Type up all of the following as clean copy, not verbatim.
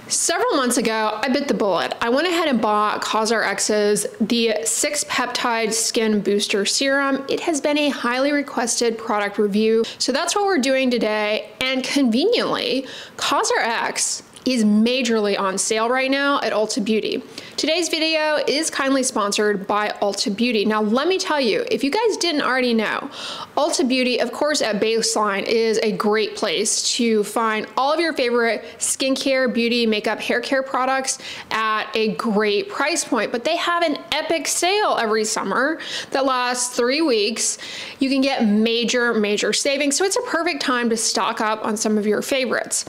Several months ago, I bit the bullet. I went ahead and bought Cosrx's the 6-peptide skin booster serum. It has been a highly requested product review, so that's what we're doing today. And conveniently, Cosrx is majorly on sale right now at Ulta Beauty. Today's video is kindly sponsored by Ulta Beauty. Now, let me tell you, if you guys didn't already know, Ulta Beauty, of course, at Baseline is a great place to find all of your favorite skincare, beauty, makeup, hair care products at a great price point. But they have an epic sale every summer that lasts 3 weeks. You can get major savings. So it's a perfect time to stock up on some of your favorites.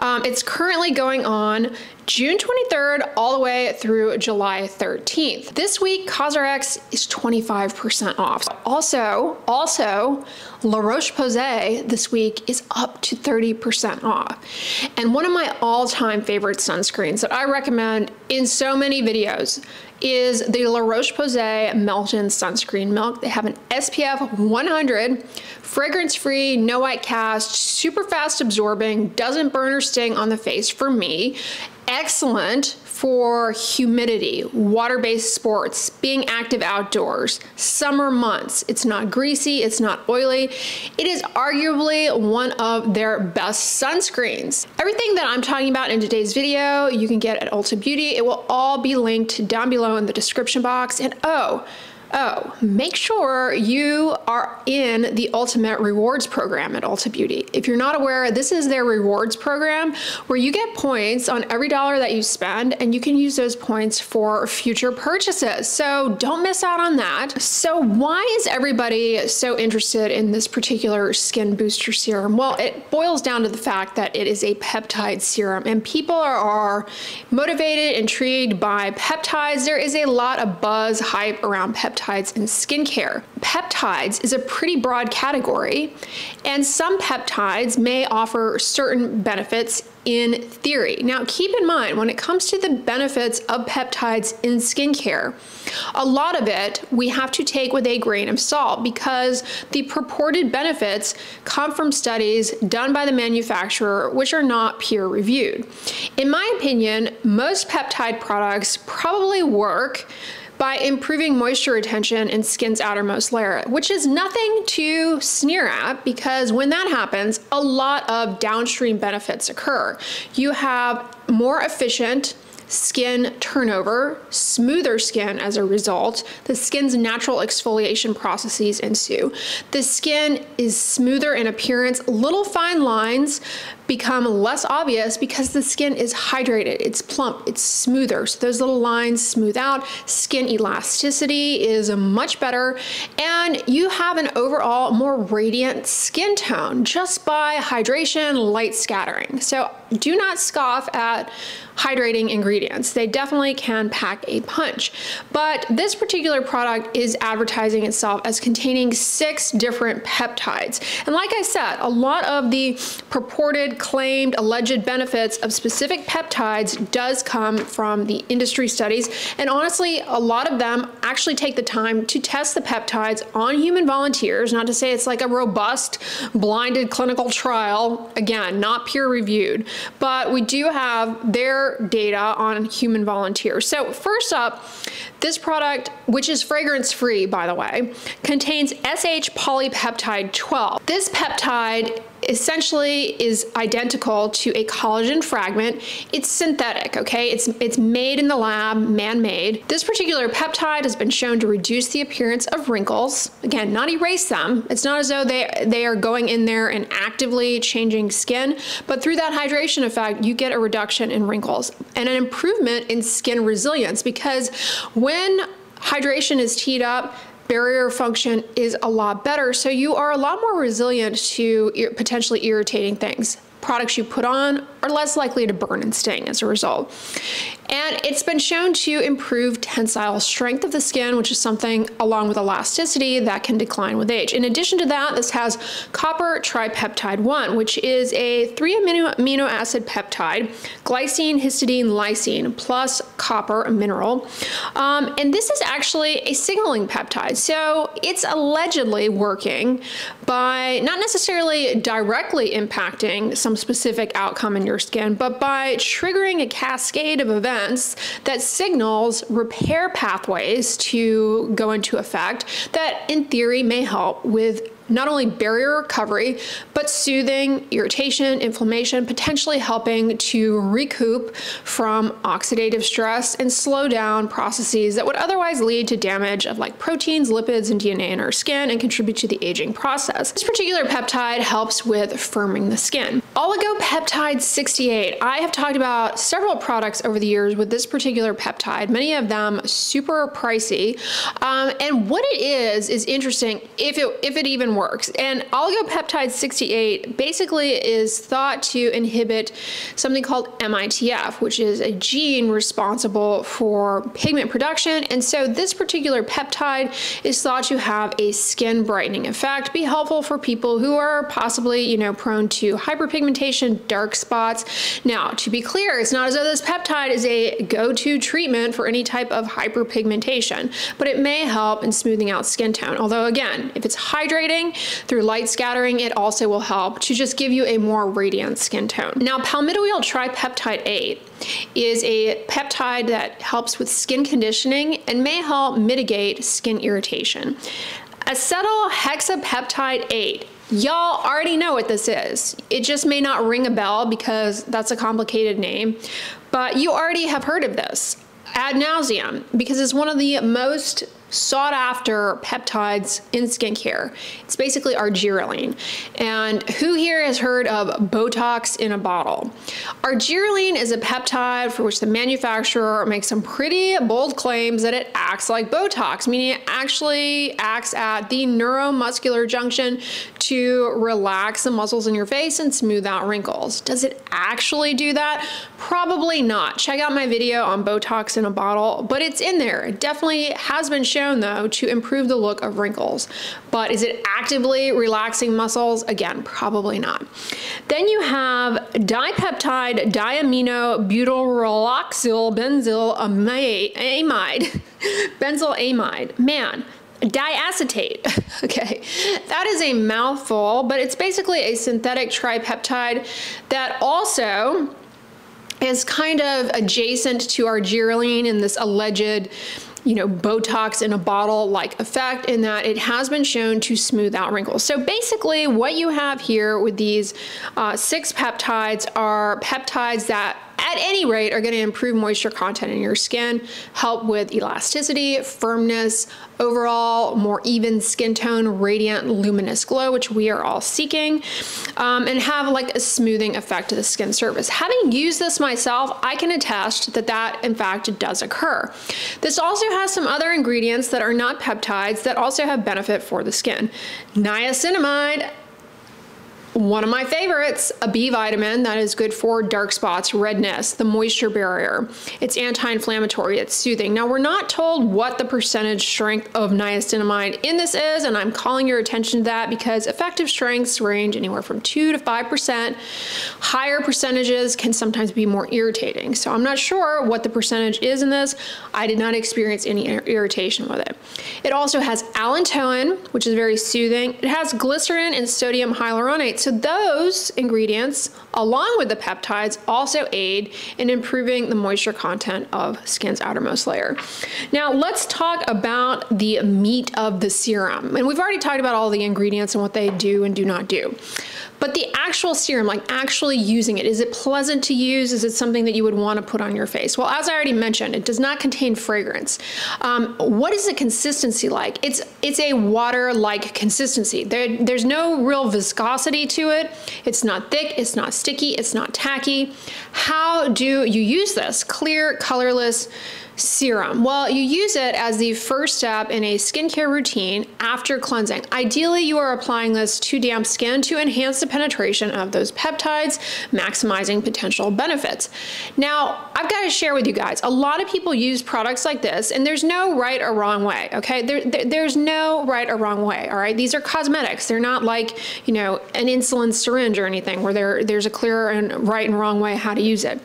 It's currently going on June 23rd all the way through July 13th. This week, Cosrx is 25% off. Also, La Roche Posay this week is up to 30% off. And one of my all-time favorite sunscreens that I recommend in so many videos is the La Roche Posay Melton Sunscreen Milk. They have an SPF 100, fragrance-free, no white cast, super fast absorbing, doesn't burn or sting on the face for me. Excellent for humidity, water-based sports, being active outdoors, summer months. It's not greasy, it's not oily. It is arguably one of their best sunscreens. Everything that I'm talking about in today's video, you can get at Ulta Beauty. It will all be linked down below in the description box. And make sure you are in the Ultimate Rewards program at Ulta Beauty. If you're not aware, this is their rewards program where you get points on every dollar that you spend, and you can use those points for future purchases. So don't miss out on that. So why is everybody so interested in this particular skin booster serum? Well, it boils down to the fact that it is a peptide serum, and people are motivated, intrigued by peptides. There is a lot of buzz, hype around peptides in skincare. Peptides is a pretty broad category, and some peptides may offer certain benefits in theory. Now, keep in mind, when it comes to the benefits of peptides in skincare, a lot of it we have to take with a grain of salt because the purported benefits come from studies done by the manufacturer, which are not peer-reviewed. In my opinion, most peptide products probably work by improving moisture retention in skin's outermost layer, which is nothing to sneer at because when that happens, a lot of downstream benefits occur. You have more efficient skin turnover, smoother skin as a result. The skin's natural exfoliation processes ensue. The skin is smoother in appearance. Little fine lines become less obvious because the skin is hydrated, it's plump, it's smoother. So those little lines smooth out. Skin elasticity is much better, and you have an overall more radiant skin tone just by hydration, light scattering. So do not scoff at hydrating ingredients. They definitely can pack a punch. But this particular product is advertising itself as containing 6 different peptides. And like I said, a lot of the purported, claimed, alleged benefits of specific peptides does come from the industry studies. And honestly, a lot of them actually take the time to test the peptides on human volunteers. Not to say it's like a robust, blinded clinical trial. Again, not peer-reviewed. But we do have their data on human volunteers. So first up, this product, which is fragrance-free, by the way, contains SH polypeptide 12. This peptide essentially is identical to a collagen fragment. It's synthetic, okay? It's made in the lab, man-made. This particular peptide has been shown to reduce the appearance of wrinkles. Again, not erase them. It's not as though they are going in there and actively changing skin, but through that hydration effect, you get a reduction in wrinkles and an improvement in skin resilience, because when hydration is teed up, barrier function is a lot better, so you are a lot more resilient to potentially irritating things. Products you put on are less likely to burn and sting as a result. And it's been shown to improve tensile strength of the skin, which is something along with elasticity that can decline with age. In addition to that, this has copper tripeptide 1, which is a 3 amino acid peptide, glycine, histidine, lysine, plus copper, a mineral. And this is actually a signaling peptide. So it's allegedly working by not necessarily directly impacting some specific outcome in your your skin, but by triggering a cascade of events that signals repair pathways to go into effect that in theory may help with not only barrier recovery, but soothing irritation, inflammation, potentially helping to recoup from oxidative stress and slow down processes that would otherwise lead to damage of like proteins, lipids, and DNA in our skin and contribute to the aging process. This particular peptide helps with firming the skin. Oligopeptide 68. I have talked about several products over the years with this particular peptide, many of them super pricey. And what it is interesting if it even works. And oligopeptide 68 basically is thought to inhibit something called MITF, which is a gene responsible for pigment production. And so this particular peptide is thought to have a skin brightening effect, be helpful for people who are possibly, you know, prone to hyperpigmentation, dark spots. Now, to be clear, it's not as though this peptide is a go-to treatment for any type of hyperpigmentation, but it may help in smoothing out skin tone. Although again, if it's hydrating through light scattering, it also will help to just give you a more radiant skin tone. Now, palmitoyl tripeptide 8 is a peptide that helps with skin conditioning and may help mitigate skin irritation. Acetohexapeptide 8. Y'all already know what this is. It just may not ring a bell because that's a complicated name, but you already have heard of this ad nauseum because it's one of the most sought after peptides in skincare. It's basically argireline. And who here has heard of Botox in a bottle? Argireline is a peptide for which the manufacturer makes some pretty bold claims that it acts like Botox, meaning it actually acts at the neuromuscular junction to relax the muscles in your face and smooth out wrinkles. Does it actually do that? Probably not. Check out my video on Botox in a bottle, but it's in there. It definitely has been shown though to improve the look of wrinkles. But is it actively relaxing muscles? Again, probably not. Then you have dipeptide diaminobutyrolloxyl benzylamide. Benzylamide. Man. Diacetate. Okay, that is a mouthful, but it's basically a synthetic tripeptide that also is kind of adjacent to argireline in this alleged, you know, Botox in a bottle like effect, in that it has been shown to smooth out wrinkles. So basically what you have here with these 6 peptides are peptides that at any rate are going to improve moisture content in your skin, help with elasticity, firmness, overall more even skin tone, radiant, luminous glow, which we are all seeking, and have like a smoothing effect to the skin surface. Having used this myself, I can attest that that in fact does occur. This also has some other ingredients that are not peptides that also have benefit for the skin. Niacinamide, one of my favorites, a B vitamin that is good for dark spots, redness, the moisture barrier. It's anti-inflammatory, it's soothing. Now, we're not told what the percentage strength of niacinamide in this is, and I'm calling your attention to that because effective strengths range anywhere from 2 to 5%. Higher percentages can sometimes be more irritating. So I'm not sure what the percentage is in this. I did not experience any irritation with it. It also has allantoin, which is very soothing. It has glycerin and sodium hyaluronate. So those ingredients, along with the peptides, also aid in improving the moisture content of skin's outermost layer. Now let's talk about the meat of the serum. And we've already talked about all the ingredients and what they do and do not do. But the actual serum, like actually using it, is it pleasant to use? Is it something that you would want to put on your face? Well, as I already mentioned, it does not contain fragrance. What is the consistency like? It's a water-like consistency. There's no real viscosity to it. It's not thick, it's not sticky, it's not tacky. How do you use this clear, colorless serum? Well, you use it as the first step in a skincare routine after cleansing. Ideally, you are applying this to damp skin to enhance the penetration of those peptides, maximizing potential benefits. Now, I've got to share with you guys, a lot of people use products like this, and there's no right or wrong way, okay? There's no right or wrong way, all right? These are cosmetics. They're not like, you know, an insulin syringe or anything where there's a clear and right and wrong way how to use it.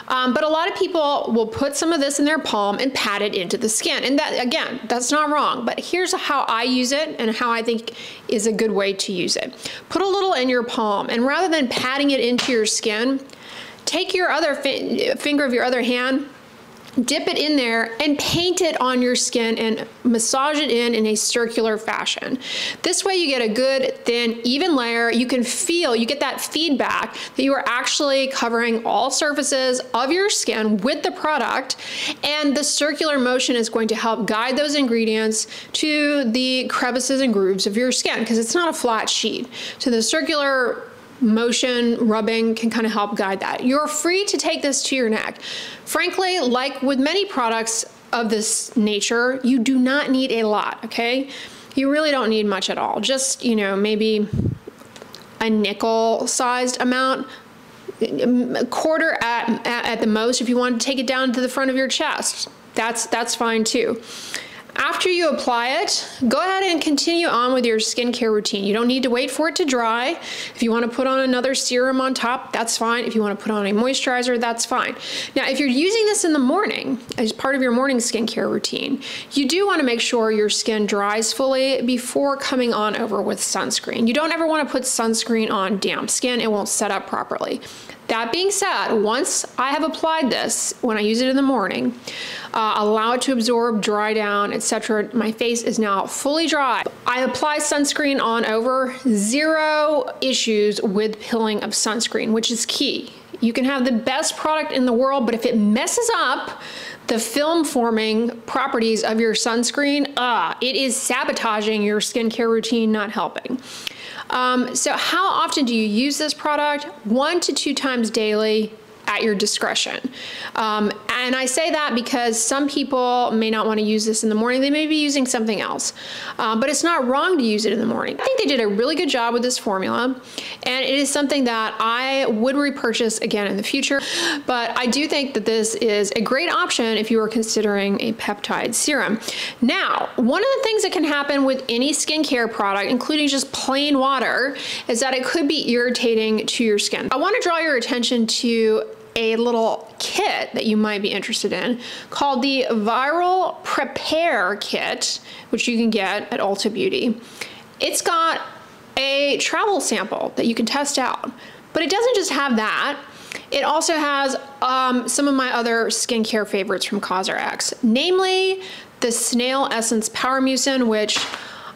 But a lot of people will put some of this in their palm and pat it into the skin. And that, again, that's not wrong, but here's how I use it and how I think is a good way to use it. Put a little in your palm, and rather than patting it into your skin, take your other finger of your other hand, dip it in there and paint it on your skin and massage it in a circular fashion. This way you get a good, thin, even layer. You can feel, you get that feedback that you are actually covering all surfaces of your skin with the product, and the circular motion is going to help guide those ingredients to the crevices and grooves of your skin, because it's not a flat sheet. So the circular motion, rubbing can kind of help guide that. You're free to take this to your neck. Frankly, like with many products of this nature, you do not need a lot, okay? You really don't need much at all. Just, you know, maybe a nickel-sized amount, a quarter at the most. If you want to take it down to the front of your chest, that's fine too. After you apply it, go ahead and continue on with your skincare routine. You don't need to wait for it to dry. If you want to put on another serum on top, that's fine. If you want to put on a moisturizer, that's fine. Now, if you're using this in the morning as part of your morning skincare routine, you do want to make sure your skin dries fully before coming on over with sunscreen. You don't ever want to put sunscreen on damp skin. It won't set up properly. That being said, once I have applied this, when I use it in the morning, allow it to absorb, dry down, etc. My face is now fully dry. I apply sunscreen on over, 0 issues with pilling of sunscreen, which is key. You can have the best product in the world, but if it messes up the film forming properties of your sunscreen, it is sabotaging your skincare routine, not helping. So how often do you use this product? 1 to 2 times daily at your discretion. And I say that because some people may not want to use this in the morning. They may be using something else, but it's not wrong to use it in the morning. I think they did a really good job with this formula, and it is something that I would repurchase again in the future. But I do think that this is a great option if you are considering a peptide serum. Now, one of the things that can happen with any skincare product, including just plain water, is that it could be irritating to your skin. I want to draw your attention to a little kit that you might be interested in called the Viral Prepare Kit, which you can get at Ulta Beauty. It's got a travel sample that you can test out, but it doesn't just have that. It also has some of my other skincare favorites from Cosrx, namely the Snail Essence Power Mucin, which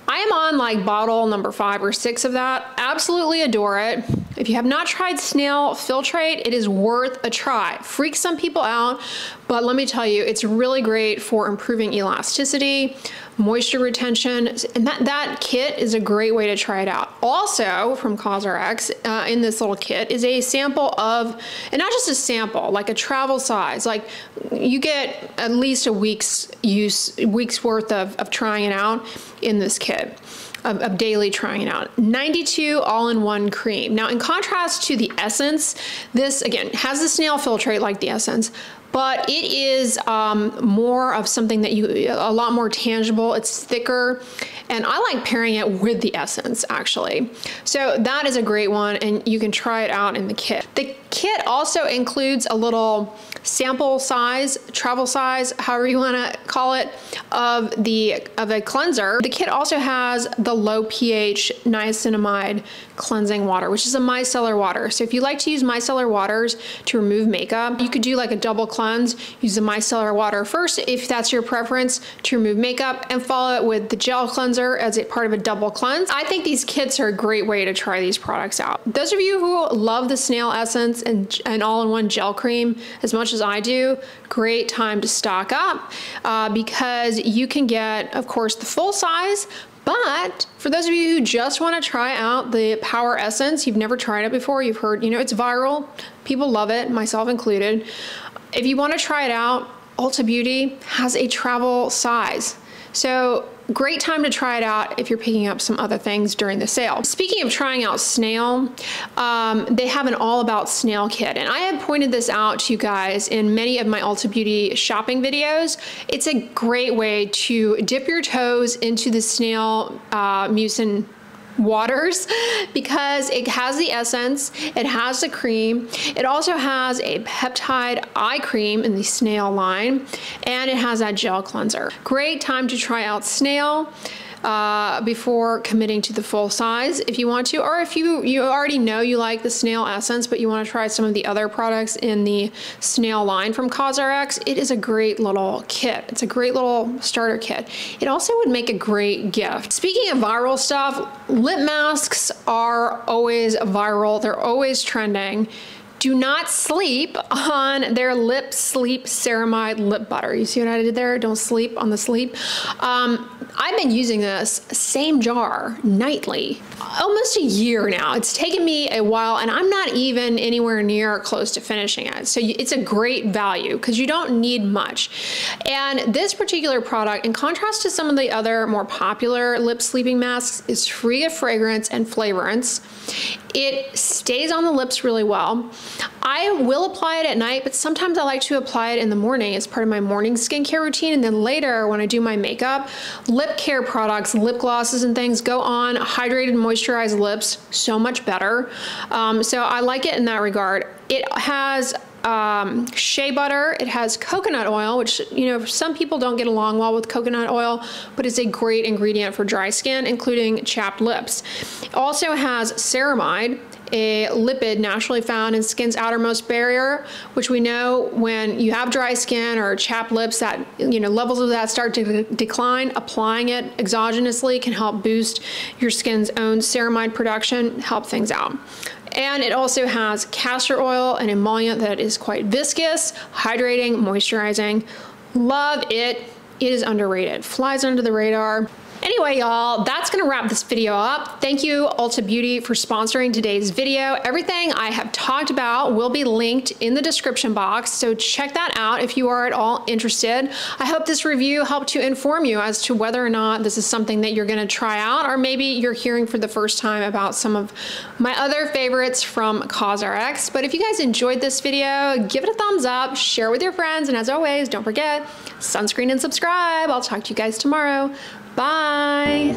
I am on like bottle number 5 or 6 of that. Absolutely adore it. If you have not tried Snail Filtrate, it is worth a try. Freaks some people out, but let me tell you, it's really great for improving elasticity, moisture retention, and that kit is a great way to try it out. Also from Cosrx, in this little kit is a sample of, and not just a sample, like a travel size, like you get at least a week's worth of trying it out in this kit. Of daily trying it out. 92 all-in-one cream. Now, in contrast to the Essence, this again has the Snail Filtrate like the Essence, but it is more of something that a lot more tangible. It's thicker, and I like pairing it with the Essence actually. So that is a great one, and you can try it out in the kit. The kit also includes a little sample size, travel size, however you want to call it, of a cleanser. The kit also has the low pH niacinamide cleansing water, which is a micellar water. So if you like to use micellar waters to remove makeup, you could do like a double cleanse. Use the micellar water first if that's your preference to remove makeup, and follow it with the gel cleanser as a part of a double cleanse. I think these kits are a great way to try these products out. Those of you who love the Snail Essence and all-in-one gel cream as much as I do, great time to stock up because you can get, of course, the full size. But for those of you who just want to try out the Power Essence, you've never tried it before, you've heard, you know, it's viral, people love it, myself included. If you want to try it out, Ulta Beauty has a travel size. So great time to try it out if you're picking up some other things during the sale. Speaking of trying out Snail, they have an All About Snail kit, and I have pointed this out to you guys in many of my Ulta Beauty shopping videos. It's a great way to dip your toes into the Snail Mucin waters because it has the essence, it has the cream, it also has a peptide eye cream in the Snail line, and it has that gel cleanser. Great time to try out Snail. before committing to the full size if you want to, or if you already know you like the snail essence, but you want to try some of the other products in the snail line from Cosrx, it is a great little kit. It's a great little starter kit. It also would make a great gift. Speaking of viral stuff, lip masks are always viral. They're always trending. Do not sleep on their Lip Sleep Ceramide Lip Butter. You see what I did there? Don't sleep on the sleep. I've been using this same jar nightly, almost a year now. It's taken me a while, and I'm not even anywhere near close to finishing it. So it's a great value because you don't need much. And this particular product, in contrast to some of the other more popular lip sleeping masks, is free of fragrance and flavorants. It stays on the lips really well. I will apply it at night, but sometimes I like to apply it in the morning as part of my morning skincare routine. And then later when I do my makeup, lip care products, lip glosses and things go on hydrated, moisturized lips so much better. So I like it in that regard. It has shea butter, it has coconut oil, which, you know, some people don't get along well with coconut oil, but it's a great ingredient for dry skin, including chapped lips. It also has ceramide, a lipid naturally found in skin's outermost barrier, which we know when you have dry skin or chapped lips, that, you know, levels of that start to decline. Applying it exogenously can help boost your skin's own ceramide production, help things out. And it also has castor oil, an emollient that is quite viscous, hydrating, moisturizing. Love it. It is underrated. Flies under the radar. Anyway, y'all, that's gonna wrap this video up. Thank you, Ulta Beauty, for sponsoring today's video. Everything I have talked about will be linked in the description box, so check that out if you are at all interested. I hope this review helped to inform you as to whether or not this is something that you're gonna try out, or maybe you're hearing for the first time about some of my other favorites from Cosrx. But if you guys enjoyed this video, give it a thumbs up, share with your friends, and as always, don't forget, sunscreen and subscribe. I'll talk to you guys tomorrow. Bye.